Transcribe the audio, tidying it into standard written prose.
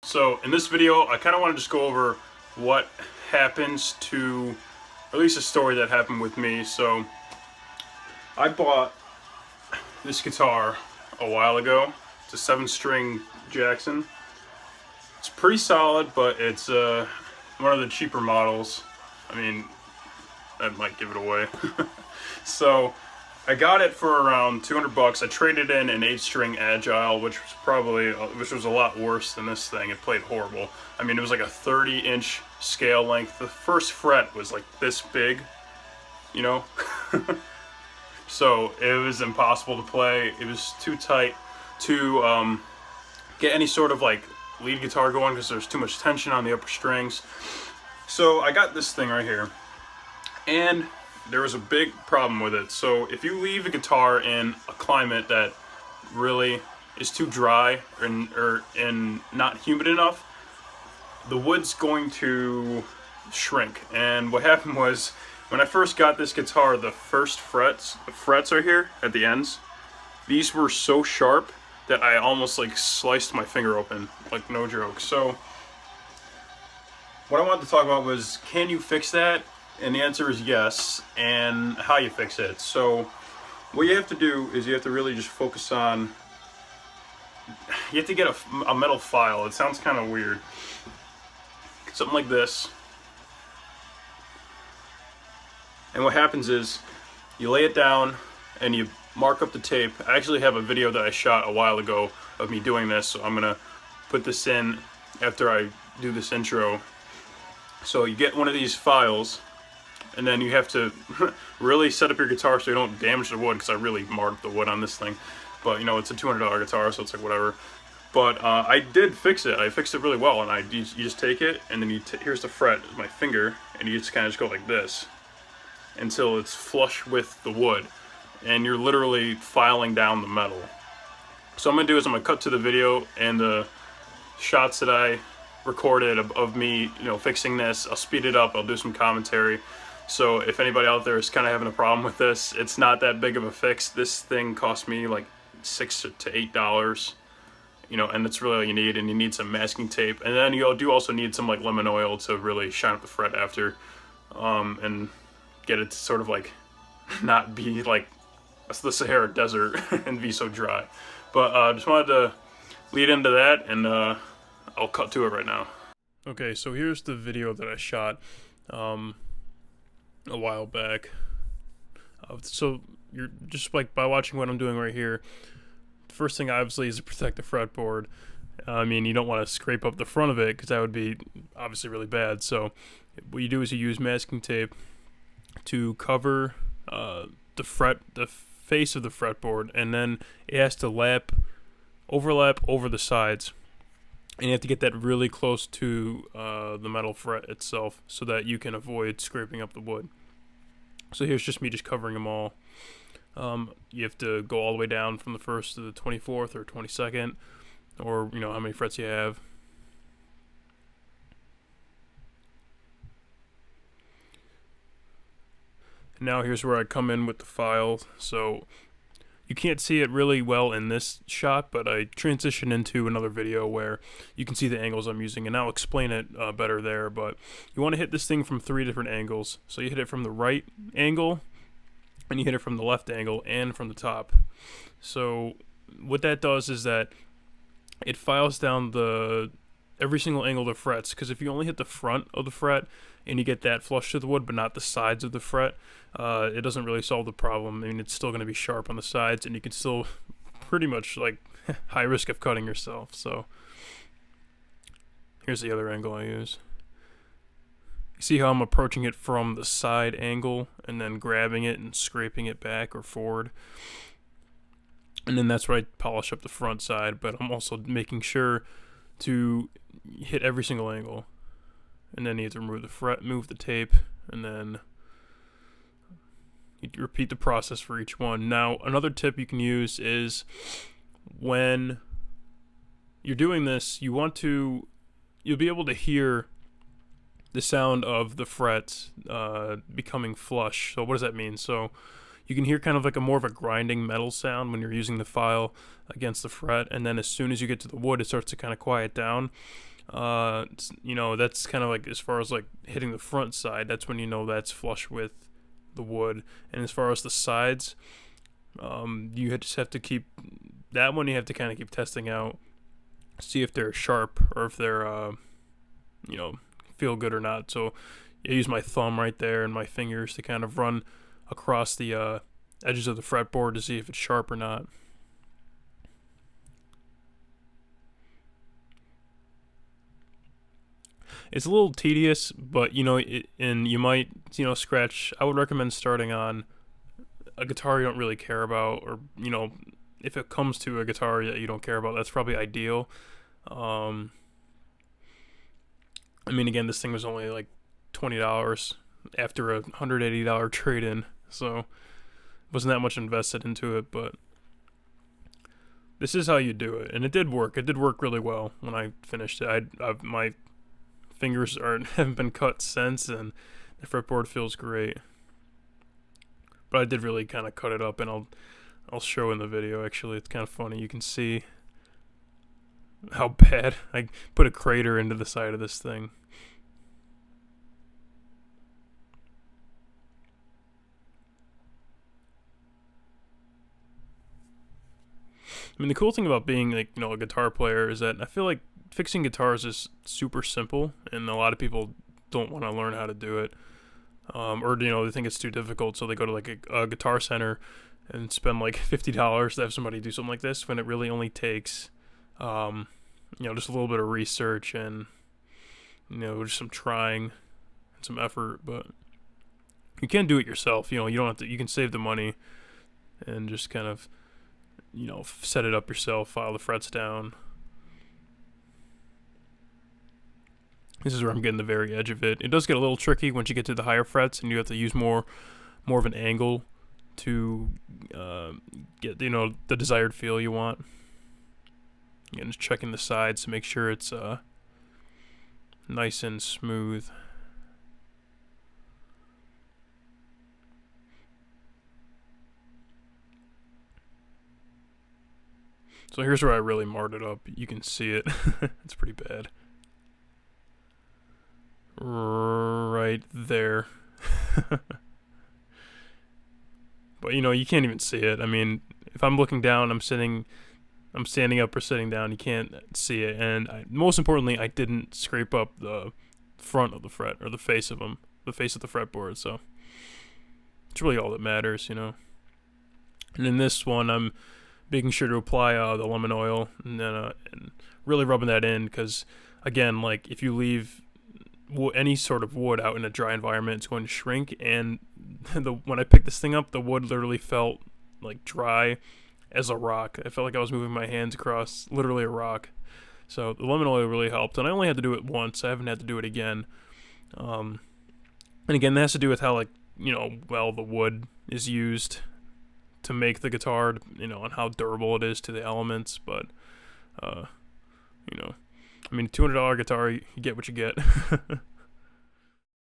So in this video, I kind of want to just go over what happens to, or at least a story that happened with me. So I bought this guitar a while ago. It's a 7-string Jackson. It's pretty solid, but it's one of the cheaper models. I mean, that might give it away. So I got it for around 200 bucks. I traded in an 8-string Agile, which was a lot worse than this thing. It played horrible. I mean, it was like a 30-inch scale length. The first fret was like this big, you know? So it was impossible to play. It was too tight to get any sort of like lead guitar going because there's too much tension on the upper strings. So I got this thing right here, and there was a big problem with it. So if you leave a guitar in a climate that really is too dry and not humid enough, the wood's going to shrink. And what happened was, when I first got this guitar, the first frets are here at the ends. These were so sharp that I almost like sliced my finger open, like no joke. So what I wanted to talk about was, can you fix that? And the answer is yes, and how you fix it. So what you have to do is you have to really just focus on, you have to get a metal file. It sounds kind of weird. Something like this. And what happens is you lay it down and you mark up the tape. I actually have a video that I shot a while ago of me doing this, so I'm gonna put this in after I do this intro. So you get one of these files, and then you have to really set up your guitar so you don't damage the wood, because I really marked the wood on this thing. But you know, it's a $200 guitar, so it's like whatever. But I did fix it. I fixed it really well, and you just take it, and then here's the fret, my finger, and you just kind of just go like this until it's flush with the wood, and you're literally filing down the metal. So what I'm gonna do is I'm gonna cut to the video and the shots that I recorded of me, you know, fixing this. I'll speed it up. I'll do some commentary. So if anybody out there is kind of having a problem with this, it's not that big of a fix. This thing cost me like $6 to $8, you know, and that's really all you need. And you need some masking tape, and then you do also need some like lemon oil to really shine up the fret after, and get it to sort of like not be like the Sahara Desert and be so dry. But just wanted to lead into that, and I'll cut to it right now. Okay, so here's the video that I shot a while back. So you're just like, by watching what I'm doing right here, the first thing obviously is to protect the fretboard. I mean, you don't want to scrape up the front of it because that would be obviously really bad. So what you do is you use masking tape to cover the face of the fretboard, and then it has to overlap over the sides, and you have to get that really close to the metal fret itself so that you can avoid scraping up the wood. So here's just me just covering them all. You have to go all the way down from the 1st to the 24th or 22nd, or you know how many frets you have. Now here's where I come in with the file. So you can't see it really well in this shot, but I transition into another video where you can see the angles I'm using, and I'll explain it better there. But you want to hit this thing from 3 different angles. So you hit it from the right angle, and you hit it from the left angle, and from the top. So what that does is that it files down every single angle of the frets, because if you only hit the front of the fret and you get that flush to the wood but not the sides of the fret, it doesn't really solve the problem. I mean, it's still going to be sharp on the sides, and you can still pretty much like high risk of cutting yourself. So here's the other angle I use. You see how I'm approaching it from the side angle and then grabbing it and scraping it back or forward, and then that's where I polish up the front side, but I'm also making sure to hit every single angle. And then you have to remove the fret, move the tape, and then you repeat the process for each one. Now, another tip you can use is, when you're doing this, you'll be able to hear the sound of the frets becoming flush. So what does that mean? So you can hear kind of like a more of a grinding metal sound when you're using the file against the fret, and then as soon as you get to the wood, it starts to kind of quiet down. You know, that's kind of like as far as like hitting the front side, that's when you know that's flush with the wood. And as far as the sides, you just have to keep that one. You have to kind of keep testing out, see if they're sharp or if they're you know, feel good or not. So I use my thumb right there and my fingers to kind of run across the edges of the fretboard to see if it's sharp or not. It's a little tedious, but you know, and you might, you know, scratch. I would recommend starting on a guitar you don't really care about, or you know, if it comes to a guitar that you don't care about, that's probably ideal. I mean, again, this thing was only like $20 after a $180 trade-in, so wasn't that much invested into it, but this is how you do it, and it did work. It did work really well when I finished it. My fingers haven't been cut since, and the fretboard feels great. But I did really kind of cut it up, and I'll show in the video. Actually, it's kind of funny. You can see how bad I put a crater into the side of this thing. I mean, the cool thing about being, like, you know, a guitar player is that I feel like fixing guitars is super simple, and a lot of people don't want to learn how to do it, or you know, they think it's too difficult, so they go to like a guitar center and spend like $50 to have somebody do something like this, when it really only takes, you know, just a little bit of research and, you know, just some trying and some effort. But you can do it yourself. You know, you don't have to. You can save the money and just kind of, you know, set it up yourself, file the frets down. This is where I'm getting the very edge of it. It does get a little tricky once you get to the higher frets, and you have to use more of an angle to get, you know, the desired feel you want. And just checking the sides to make sure it's nice and smooth. So here's where I really marred it up. You can see it. It's pretty bad. Right there. But you know, you can't even see it. I mean, if I'm looking down, I'm standing up or sitting down, you can't see it. And most importantly, I didn't scrape up the front of the fret, or the face of them, the face of the fretboard. So it's really all that matters, you know. And in this one, I'm making sure to apply the lemon oil, and then and really rubbing that in, because again, like, if you leave any sort of wood out in a dry environment, it's going to shrink. And when I picked this thing up, the wood literally felt like dry as a rock. I felt like I was moving my hands across literally a rock. So the lemon oil really helped, and I only had to do it once. I haven't had to do it again. And again, that has to do with how, like, you know, well the wood is used to make the guitar, you know, and how durable it is to the elements. But you know, I mean, $200 guitar, you get what you get.